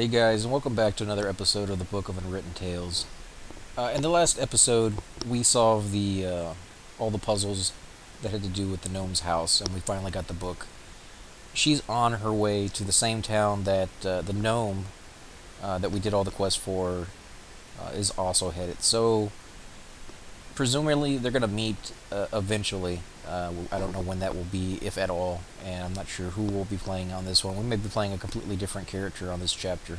Hey guys, and welcome back to another episode of the Book of Unwritten Tales. In the last episode, we solved the all the puzzles that had to do with the gnome's house, and we finally got the book. She's on her way to the same town that the gnome that we did all the quests for is also headed. So, presumably, they're going to meet eventually. I don't know when that will be, if at all, and I'm not sure who will be playing on this one. We may be playing a completely different character on this chapter,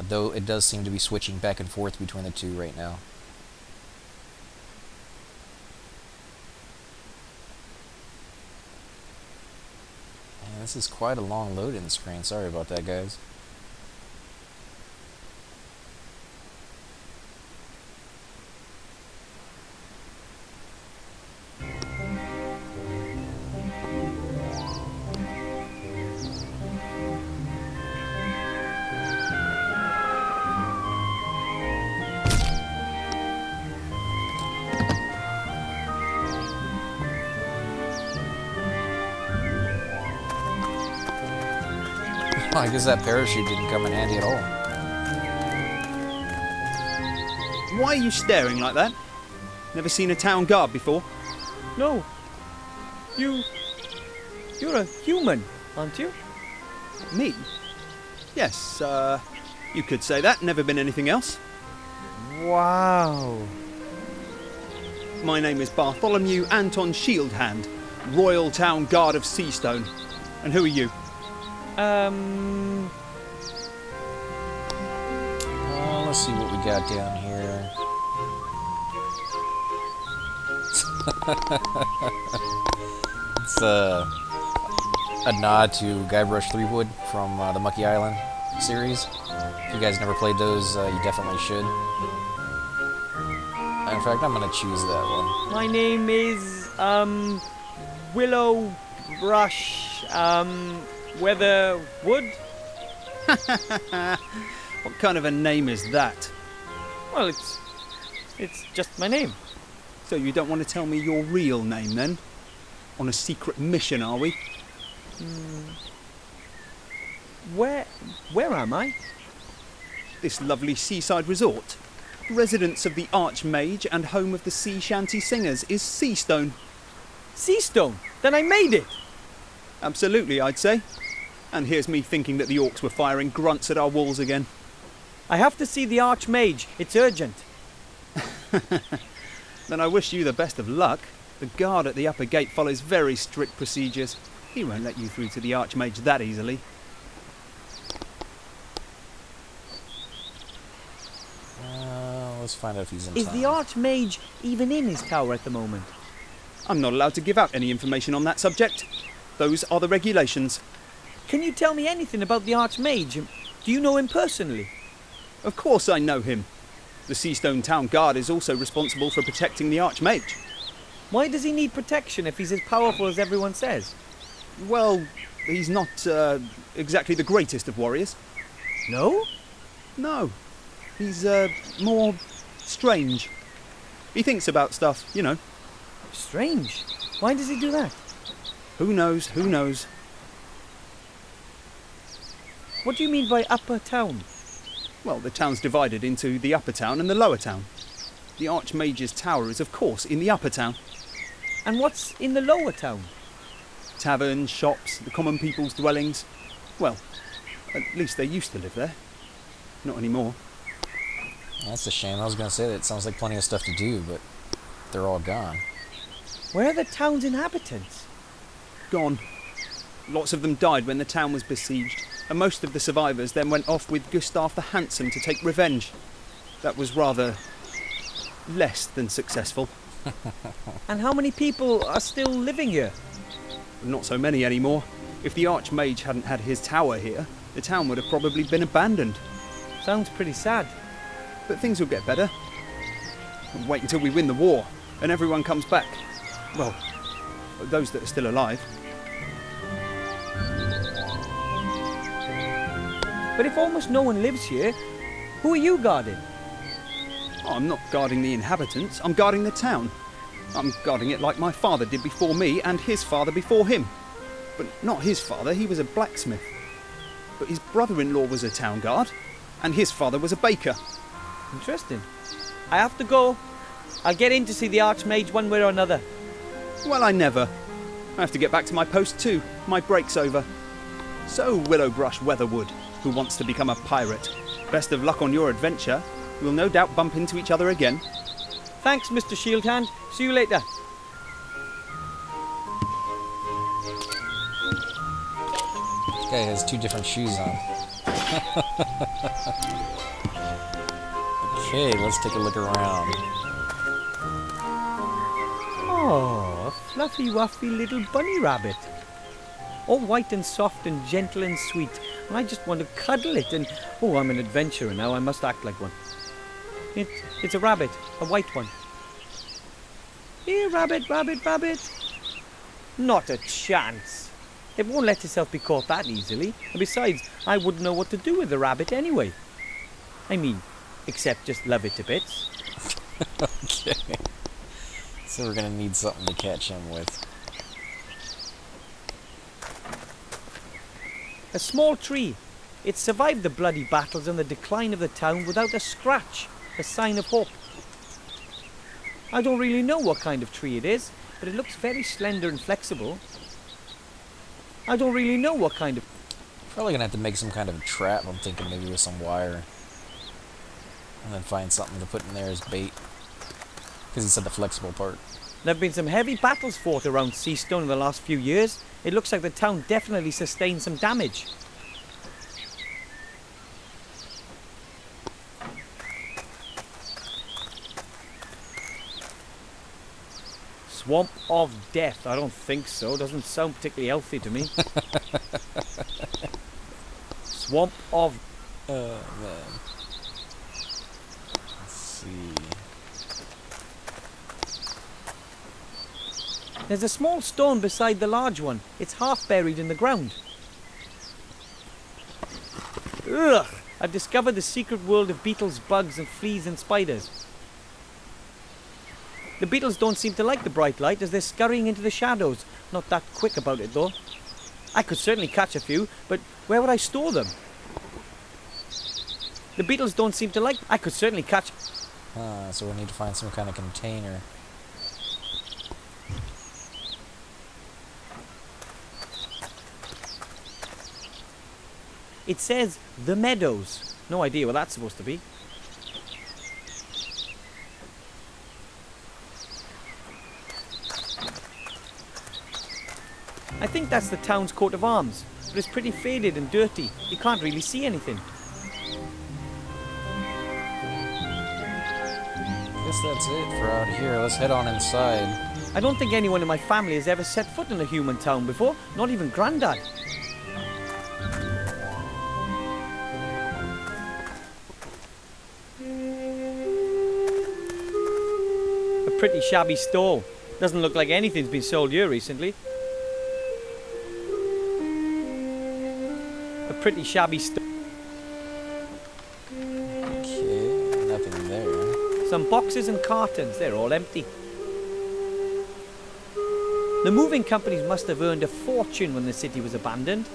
though it does seem to be switching back and forth between the two right now. And this is quite a long load-in screen. Sorry about that, guys. I guess that parachute didn't come in handy at all. Why are you staring like that? Never seen a town guard before? No. You're a human, aren't you? Me? Yes, you could say that. Never been anything else. Wow. My name is Bartholomew Anton Shieldhand, Royal Town Guard of Seastone. And who are you? Let's see what we got down here. It's a nod to Guybrush Threepwood from the Monkey Island series. If you guys never played those, you definitely should. In fact, I'm gonna choose that one. My name is, Willow Brush, Weatherwood? What kind of a name is that? Well, it's just my name. So you don't want to tell me your real name then? On a secret mission, are we? Where am I? This lovely seaside resort. Residence of the Archmage and home of the sea shanty singers is Seastone. Seastone? Then I made it! Absolutely, I'd say. And here's me thinking that the orcs were firing grunts at our walls again. I have to see the Archmage. It's urgent. Then I wish you the best of luck. The guard at the upper gate follows very strict procedures. He won't let you through to the Archmage that easily. Let's find out if he's in Is town. the Archmage even in his tower at the moment? I'm not allowed to give out any information on that subject. Those are the regulations. Can you tell me anything about the Archmage? Do you know him personally? Of course I know him. The Seastone Town Guard is also responsible for protecting the Archmage. Why does he need protection if he's as powerful as everyone says? Well, he's not exactly the greatest of warriors. No? No. He's more strange. He thinks about stuff, you know. Strange. Why does he do that? Who knows, who knows. What do you mean by upper town? Well, the town's divided into the upper town and the lower town. The Archmage's tower is, of course, in the upper town. And what's in the lower town? Taverns, shops, the common people's dwellings. Well, at least they used to live there. Not anymore. That's a shame. I was gonna say that it sounds like plenty of stuff to do, but they're all gone. Where are the town's inhabitants? Gone. Lots of them died when the town was besieged, and most of the survivors then went off with Gustav the Handsome to take revenge. That was rather less than successful. And how many people are still living here? Not so many anymore. If the Archmage hadn't had his tower here, the town would have probably been abandoned. Sounds pretty sad. But things will get better. Wait until we win the war, and everyone comes back. Well, those that are still alive. But if almost no one lives here, who are you guarding? Oh, I'm not guarding the inhabitants, I'm guarding the town. I'm guarding it like my father did before me and his father before him. But not his father, he was a blacksmith. but his brother-in-law was a town guard, and his father was a baker. Interesting. I have to go. I'll get in to see the Archmage one way or another. Well, I never. I have to get back to my post too. My break's over. So, Willowbrush Weatherwood, who wants to become a pirate, best of luck on your adventure. We'll no doubt bump into each other again. Thanks, Mr. Shieldhand. See you later. This guy has 2 different shoes on. Okay, let's take a look around. Oh, a fluffy wuffy little bunny rabbit. All white and soft and gentle and sweet. And I just want to cuddle it and... Oh, I'm an adventurer now. I must act like one. It's a rabbit. A white one. Here, rabbit, rabbit, rabbit. Not a chance. It won't let itself be caught that easily. And besides, I wouldn't know what to do with the rabbit anyway. I mean, except just love it to bits. Okay. So we're gonna need something to catch him with. A small tree. It survived the bloody battles and the decline of the town without a scratch, a sign of hope. I don't really know what kind of tree it is, but it looks very slender and flexible. I don't really know what kind of... Probably gonna have to make some kind of a trap, I'm thinking maybe with some wire. And then find something to put in there as bait. Because he said the flexible part. There have been some heavy battles fought around Seastone in the last few years. It looks like the town definitely sustained some damage. Swamp of Death. I don't think so. Doesn't sound particularly healthy to me. Swamp of... Oh, man. Let's see. There's a small stone beside the large one. It's half buried in the ground. Ugh! I've discovered the secret world of beetles, bugs, and fleas and spiders. The beetles don't seem to like the bright light as they're scurrying into the shadows. Not that quick about it though. I could certainly catch a few, but where would I store them? The beetles don't seem to like... I could certainly catch... So we need to find some kind of container. It says The Meadows. No idea what that's supposed to be. I think that's the town's coat of arms, but it's pretty faded and dirty. You can't really see anything. Guess that's it for out here. Let's head on inside. I don't think anyone in my family has ever set foot in a human town before, not even Grandad. A pretty shabby stall. Doesn't look like anything's been sold here recently. A pretty shabby stall. Okay, nothing there. Some boxes and cartons, they're all empty. The moving companies must have earned a fortune when the city was abandoned.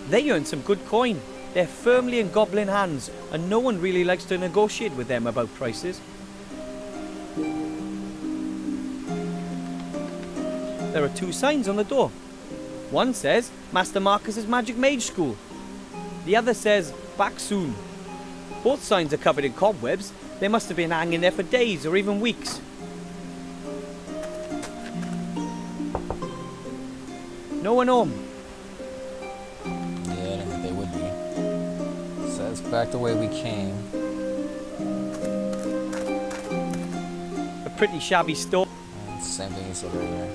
They earned some good coin. They're firmly in goblin hands, and no one really likes to negotiate with them about prices. There are 2 signs on the door. One says, Master Marcus's Magic Mage School. The other says, back soon. Both signs are covered in cobwebs. They must have been hanging there for days or even weeks. No one home. Yeah, I didn't think they would be. So it's back the way we came. A pretty shabby store. It's the same thing he said earlier.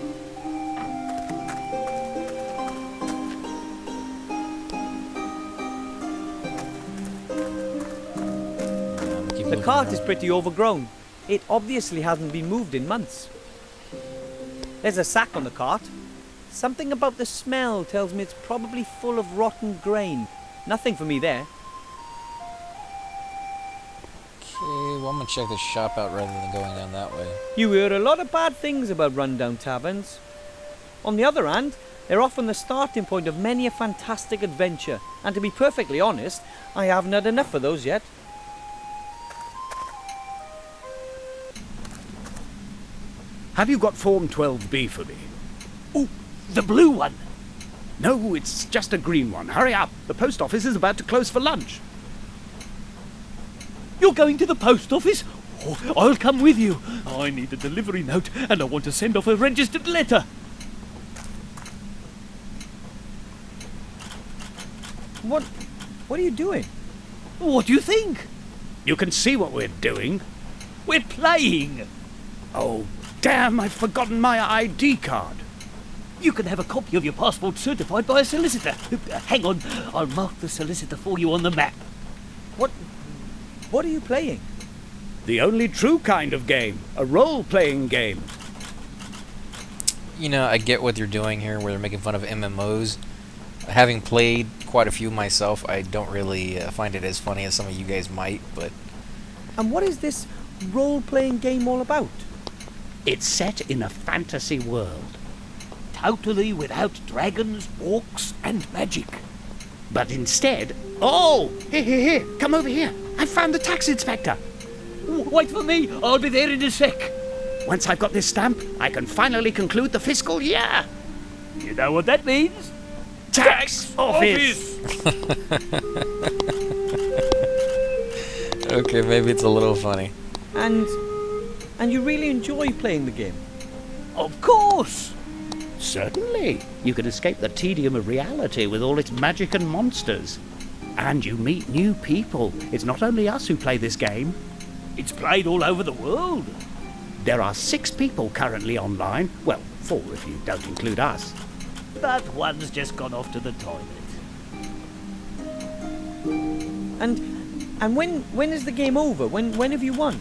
The cart is pretty overgrown. It obviously hasn't been moved in months. There's a sack on the cart. Something about the smell tells me it's probably full of rotten grain. Nothing for me there. Okay, well I'm gonna check this shop out rather than going down that way. You hear a lot of bad things about rundown taverns. On the other hand, They're often the starting point of many a fantastic adventure, and to be perfectly honest, I haven't had enough of those yet. Have you got Form 12B for me? Oh, the blue one. No, it's just a green one. Hurry up. The post office is about to close for lunch. You're going to the post office? Oh, I'll come with you. I need a delivery note and I want to send off a registered letter. What are you doing? What do you think? You can see what we're doing. We're playing. Oh, damn, I've forgotten my ID card. You can have a copy of your passport certified by a solicitor. Hang on, I'll mark the solicitor for you on the map. What are you playing? The only true kind of game. A role-playing game. You know, I get what they're doing here, where they're making fun of MMOs. Having played quite a few myself, I don't really find it as funny as some of you guys might, but... And what is this role-playing game all about? It's set in a fantasy world. Totally without dragons, orcs, and magic. But instead... Oh! Here, come over here. I found the tax inspector. Wait for me, I'll be there in a sec. Once I've got this stamp, I can finally conclude the fiscal year. You know what that means? Tax office! Okay, maybe it's a little funny. And you really enjoy playing the game? Of course! Certainly. You can escape the tedium of reality with all its magic and monsters. And you meet new people. It's not only us who play this game. It's played all over the world. There are 6 people currently online. Well, 4 if you don't include us. But one's just gone off to the toilet. And when is the game over? When have you won?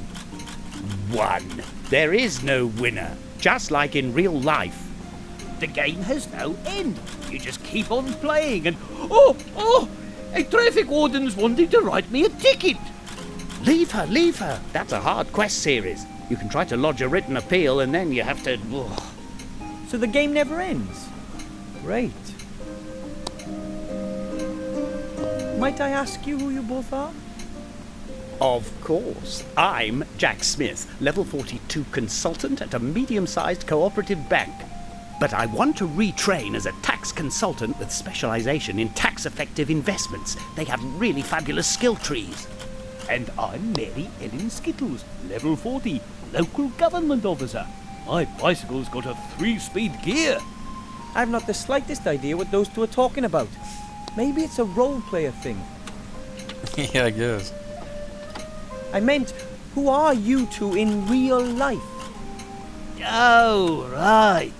Won. There is no winner. Just like in real life. The game has no end. You just keep on playing and... Oh! A traffic warden's wanting to write me a ticket. Leave her. That's a hard quest series. You can try to lodge a written appeal and then you have to... So the game never ends? Great. Might I ask you who you both are? Of course. I'm Jack Smith, level 42 consultant at a medium-sized cooperative bank. But I want to retrain as a tax consultant with specialization in tax-effective investments. They have really fabulous skill trees. And I'm Mary Ellen Skittles, level 40, local government officer. My bicycle's got a 3-speed gear. I've not the slightest idea what those two are talking about. Maybe it's a role-player thing. Yeah, I guess. I meant, who are you two in real life? Oh, right.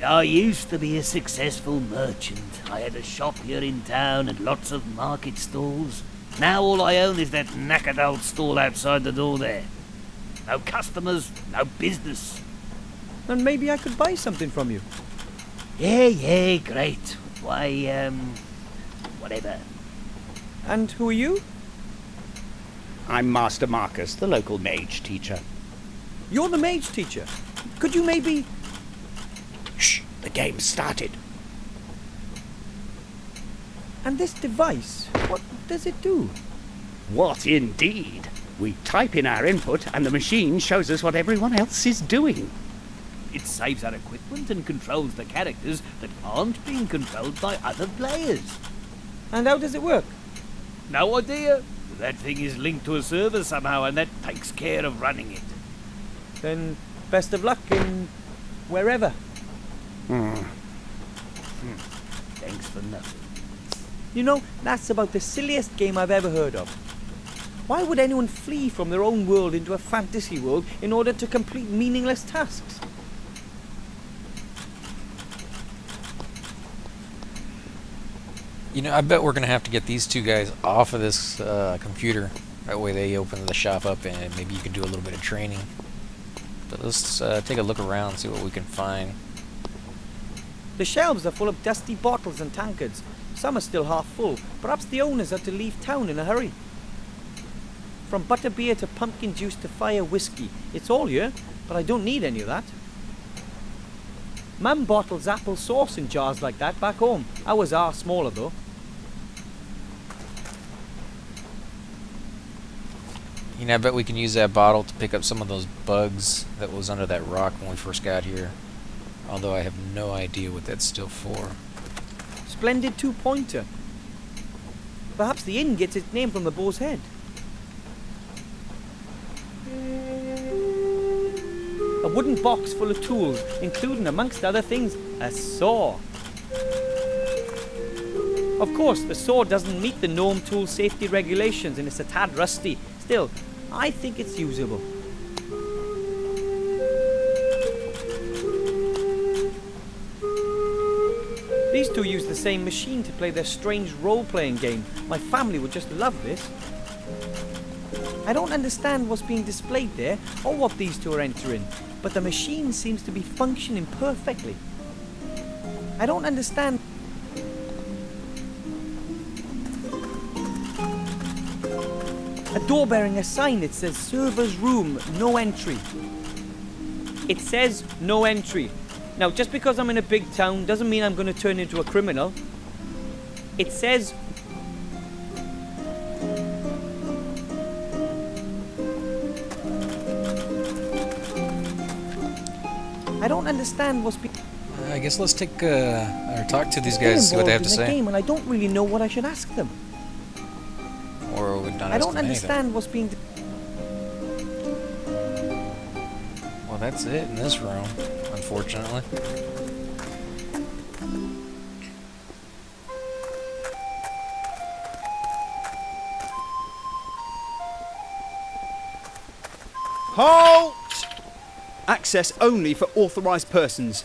I used to be a successful merchant. I had a shop here in town and lots of market stalls. Now all I own is that knackered old stall outside the door there. No customers, no business. Then maybe I could buy something from you. Yeah, great. Why, whatever. And who are you? I'm Master Marcus, the local mage teacher. You're the mage teacher. Could you maybe... Shh! The game started. And this device, what does it do? What indeed? We type in our input and the machine shows us what everyone else is doing. It saves our equipment and controls the characters that aren't being controlled by other players. And how does it work? No idea. That thing is linked to a server somehow and that takes care of running it. Then best of luck in wherever. Thanks for nothing. You know, that's about the silliest game I've ever heard of. Why would anyone flee from their own world into a fantasy world in order to complete meaningless tasks? You know, I bet we're going to have to get these two guys off of this computer. That way they open the shop up and maybe you can do a little bit of training. But let's take a look around, see what we can find. The shelves are full of dusty bottles and tankards. Some are still half full. Perhaps the owners had to leave town in a hurry. From butterbeer to pumpkin juice to fire whiskey. It's all here, but I don't need any of that. Mum bottles apple sauce in jars like that back home. Ours are smaller though. You know, I bet we can use that bottle to pick up some of those bugs that was under that rock when we first got here. Although I have no idea what that's still for. Splendid two-pointer. Perhaps the inn gets its name from the boar's head. A wooden box full of tools, including, amongst other things, a saw. Of course, the saw doesn't meet the gnome tool safety regulations and it's a tad rusty. Still, I think it's usable. These two use the same machine to play their strange role-playing game. My family would just love this. I don't understand what's being displayed there or what these two are entering, but the machine seems to be functioning perfectly. I don't understand. A door bearing a sign that says server's room, no entry. It says no entry. Now, just because I'm in a big town doesn't mean I'm going to turn into a criminal. It says... I don't understand what's being... I guess let's take or talk to these guys, see what they have to say. Game, and I don't really know what I should ask them. Or we've not I asked don't them understand anything. what's being... Well, that's it in this room, unfortunately. Halt! Access only for authorised persons.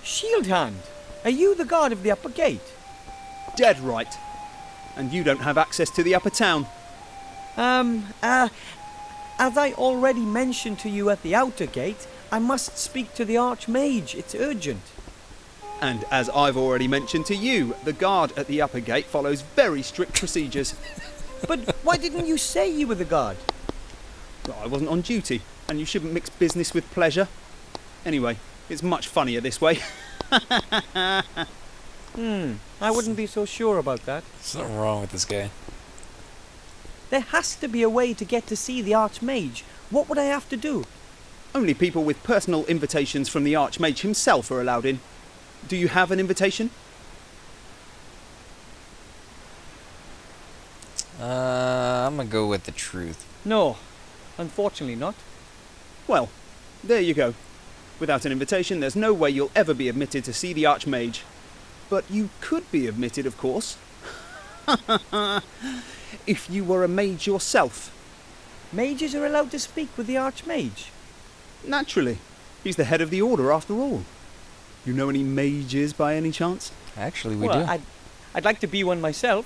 Shield Hand, are you the guard of the upper gate? Dead right. And you don't have access to the upper town. As I already mentioned to you at the outer gate, I must speak to the Archmage. It's urgent. And as I've already mentioned to you, the guard at the upper gate follows very strict procedures. But why didn't you say you were the guard? Well, I wasn't on duty, and you shouldn't mix business with pleasure. Anyway, it's much funnier this way. I wouldn't be so sure about that. Something wrong with this guy. There has to be a way to get to see the Archmage. What would I have to do? Only people with personal invitations from the Archmage himself are allowed in. Do you have an invitation? I'm gonna go with the truth. No, unfortunately not. Well, there you go. Without an invitation, there's no way you'll ever be admitted to see the Archmage. But you could be admitted, of course. If you were a mage yourself. Mages are allowed to speak with the Archmage. Naturally. He's the head of the order, after all. You know any mages by any chance? Actually, we Well, do. I'd like to be one myself.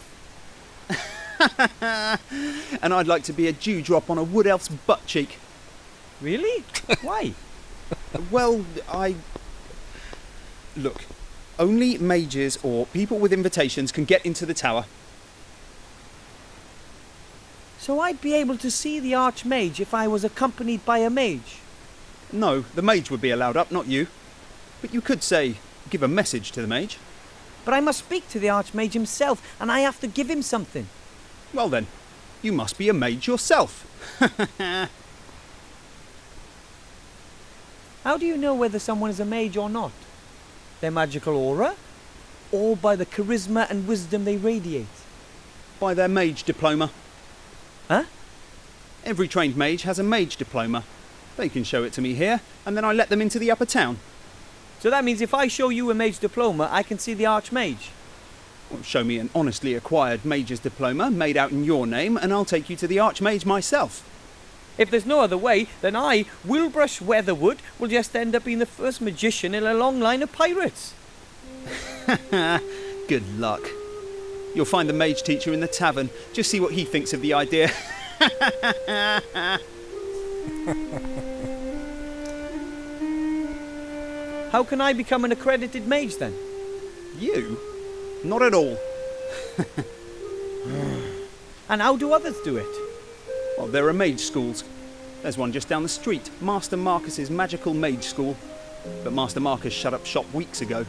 And I'd like to be a dewdrop on a wood elf's butt cheek. Really? Why? Well, Look, only mages or people with invitations can get into the tower. So I'd be able to see the Archmage if I was accompanied by a mage? No, the mage would be allowed up, not you. But you could say, give a message to the mage. But I must speak to the Archmage himself, and I have to give him something. Well then, you must be a mage yourself. How do you know whether someone is a mage or not? Their magical aura? Or by the charisma and wisdom they radiate? By their mage diploma. Huh? Every trained mage has a mage diploma. They can show it to me here, and then I let them into the upper town. So that means if I show you a mage diploma, I can see the Archmage? Well, show me an honestly acquired mage's diploma made out in your name, and I'll take you to the Archmage myself. If there's no other way, then I, Wilbrush Weatherwood, will just end up being the first magician in a long line of pirates. Good luck. You'll find the mage teacher in the tavern. Just see what he thinks of the idea. How can I become an accredited mage then? You? Not at all. And how do others do it? Well, there are mage schools. There's one just down the street, Master Marcus's Magical Mage School. but Master Marcus shut up shop weeks ago.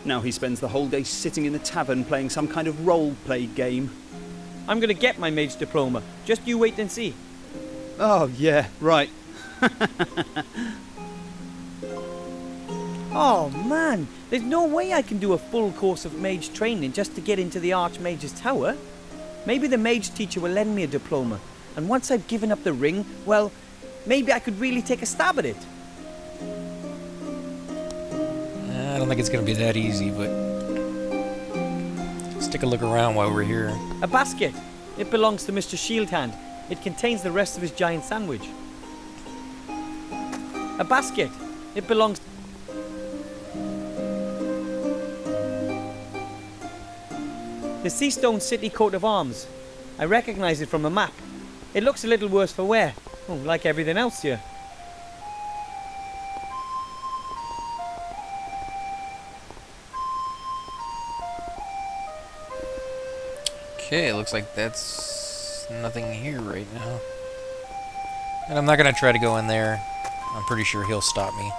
Now he spends the whole day sitting in the tavern playing some kind of role-play game. I'm going to get my mage diploma. Just you wait and see. Oh, yeah, right. Oh man, there's no way I can do a full course of mage training just to get into the Archmage's tower. Maybe the mage teacher will lend me a diploma, and once I've given up the ring, well, maybe I could really take a stab at it. I don't think it's going to be that easy, but let's take a look around while we're here. A basket. It belongs to Mr. Shieldhand. It contains the rest of his giant sandwich. A basket. It belongs... The Seastone City coat of arms. I recognize it from a map. It looks a little worse for wear. Oh, like everything else here. Okay, looks like that's nothing here right now. And I'm not going to try to go in there. I'm pretty sure he'll stop me.